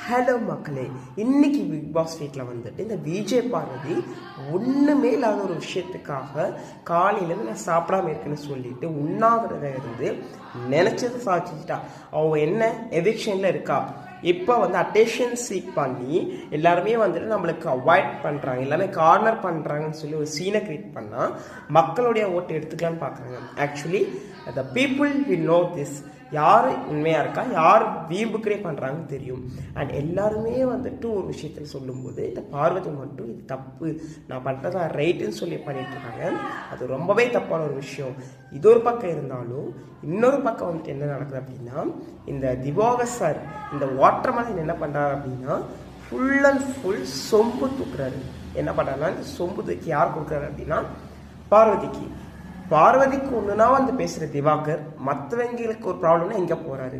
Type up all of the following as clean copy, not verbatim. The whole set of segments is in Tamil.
ஹலோ மக்களே, இன்னைக்கு பிக் பாஸ் வீட்டில் வந்துட்டு இந்த விஜய் பார்வதி ஒன்றுமே இல்லாத ஒரு விஷயத்துக்காக காலையிலேருந்து நான் சாப்பிடாம இருக்குன்னு சொல்லிட்டு உண்ணாவிரதம் இருந்து நினச்சது சாதிச்சுட்டா. அவங்க என்ன எவிக்ஷனில் இருக்கா, இப்போ வந்து அட்டென்ஷன் சீக் பண்ணி எல்லாருமே வந்துட்டு நம்மளுக்கு அவாய்ட் பண்ணுறாங்க, எல்லாமே கார்னர் பண்ணுறாங்கன்னு சொல்லி ஒரு சீனை கிரியேட் பண்ணால் மக்களுடைய ஓட்டு எடுத்துக்கலான்னு பார்க்குறாங்க. Actually the people will know this, யார் உண்மையாக இருக்கா, யார் வீம்புக்கிறே பண்ணுறாங்கன்னு தெரியும். அண்ட் எல்லாருமே வந்துட்டு ஒரு விஷயத்தில் சொல்லும்போது இந்த பார்வதி மட்டும் இது தப்பு, நான் பண்ணுறதா ரைட்டுன்னு சொல்லி பண்ணிட்டுருக்காங்க. அது ரொம்பவே தப்பான ஒரு விஷயம். இது ஒரு பக்கம் இருந்தாலும் இன்னொரு பக்கம் வந்துட்டு என்ன நடக்குது அப்படின்னா, இந்த திவாகர் சார் இந்த வாட்டர் மேலன் என்ன பண்ணுறாரு அப்படின்னா ஃபுல் அண்ட் ஃபுல் சொம்பு தூக்குறாரு. என்ன பண்ணுறாருன்னா இந்த சொம்பு தூக்கி யார் கொடுக்குறாரு அப்படின்னா பார்வதிக்கு ஒன்றுனா வந்து பேசுகிற திவாகர் மற்றவங்களுக்கு ஒரு ப்ராப்ளம்னா எங்கே போகிறாரு,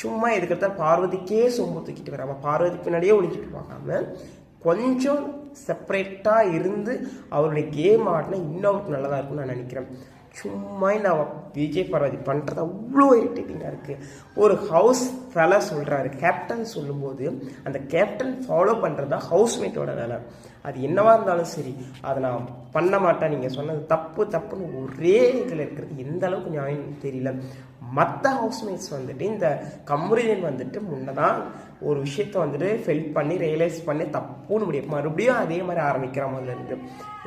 சும்மா எதுக்கிறத பார்வதிக்கே சொம்பு தூக்கிட்டு வராம பார்வதி பின்னாடியே ஒழிஞ்சிட்டு பார்க்காம கொஞ்சம் செப்பரேட்டாக இருந்து அவருடைய கேம் ஆடினா இன்னும் அவருக்கு நல்லதாக இருக்கும்னு நான் நினைக்கிறேன். சும்மா இந்த விஜய் பார்வதி பண்ணுறது அவ்வளோ இரிட்டேட்டிங்காக இருக்குது. ஒரு ஹவுஸ் வேலை சொல்கிறாரு, கேப்டன் சொல்லும்போது அந்த கேப்டன் ஃபாலோ பண்ணுறது தான் ஹவுஸ்மேட்டோட வேலை. அது என்னவா இருந்தாலும் சரி, அதை நான் பண்ண மாட்டேன், நீங்கள் சொன்னது தப்புன்னு ஒரே இதில் இருக்கிறது எந்த அளவுக்கு நியாயம் தெரியல. மற்ற ஹவுஸ்மேட்ஸ் வந்துட்டு இந்த கம்முரியன் வந்துட்டு முன்னதான் ஒரு விஷயத்த வந்துட்டு ஃபெல் பண்ணி ரியலைஸ் பண்ணி தப்புன்னு முடியும், மறுபடியும் அதே மாதிரி ஆரம்பிக்கிற மாதிரி இருந்து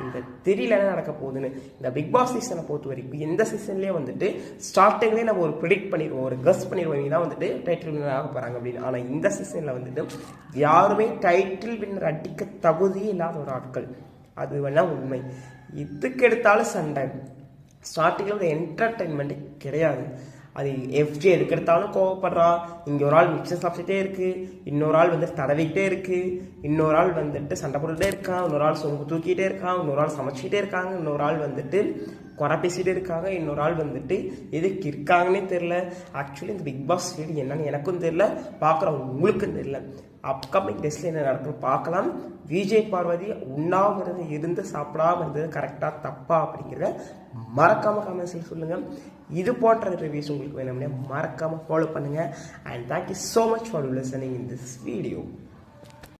இந்த தெரியல என்ன நடக்க போகுதுன்னு. இந்த பிக் பாஸ் சீசனை பொறுத்த வரைக்கும் எந்த சீசன்லேயே வந்துட்டு ஸ்டார்டிங்லேயே நம்ம ஒரு ப்ரிடிக்ட் பண்ணிடுவோம், ஒரு கஸ் பண்ணிடுவோம், இவங்க தான் வந்துட்டு டைட்டில் வின்னர் ஆக போகிறாங்க அப்படின்னு. ஆனால் இந்த சீசனில் வந்துட்டு யாருமே டைட்டில் வின்னர் அடிக்க தகுதியே இல்லாத ஒரு ஆட்கள், அது வேணா உண்மை. இதுக்கு எடுத்தாலும் சண்டை, ஸ்டார்டிங்கில் ஒரு என்டர்டெயின்மெண்ட்டு கிடையாது. அது எஃப்ஜே எதுக்கு எடுத்தாலும் கோவப்படுறா, இங்கே ஒரு ஆள் மிக்சர் சாப்பிட்டுட்டே இருக்குது, இன்னொரு ஆள் வந்துட்டு தடவிக்கிட்டே இருக்குது, இன்னொரு ஆள் வந்துட்டு சண்டை போட்டுகிட்டே இருக்கான், இன்னொரு ஆள் சொம்பு தூக்கிட்டே இருக்கான், இன்னொரு ஆள் சமைச்சிக்கிட்டே இருக்காங்க, இன்னொரு ஆள் வந்துட்டு குறை பேசிகிட்டே இருக்காங்க, இன்னொரு ஆள் வந்துட்டு எதுக்கு இருக்காங்கன்னே தெரில. ஆக்சுவலி இந்த பிக் பாஸ் வீடு என்னன்னு எனக்கும் தெரில, பார்க்குறவங்க உங்களுக்கும் தெரில. அப்கமிங் டேஸில் என்ன நடக்குன்னு பார்க்கலாம். விஜய் பார்வதி உண்ணாவிரது இருந்து சாப்பிடாம இருந்தது கரெக்டாக தப்பா அப்படிங்கிறத மறக்காமல் கமெண்ட்ஸில் சொல்லுங்கள். இது போன்ற ரிவ்யூஸ் உங்களுக்கு வேணும்னா மறக்காமல் ஃபாலோ பண்ணுங்கள். And thank you so much for listening in this video.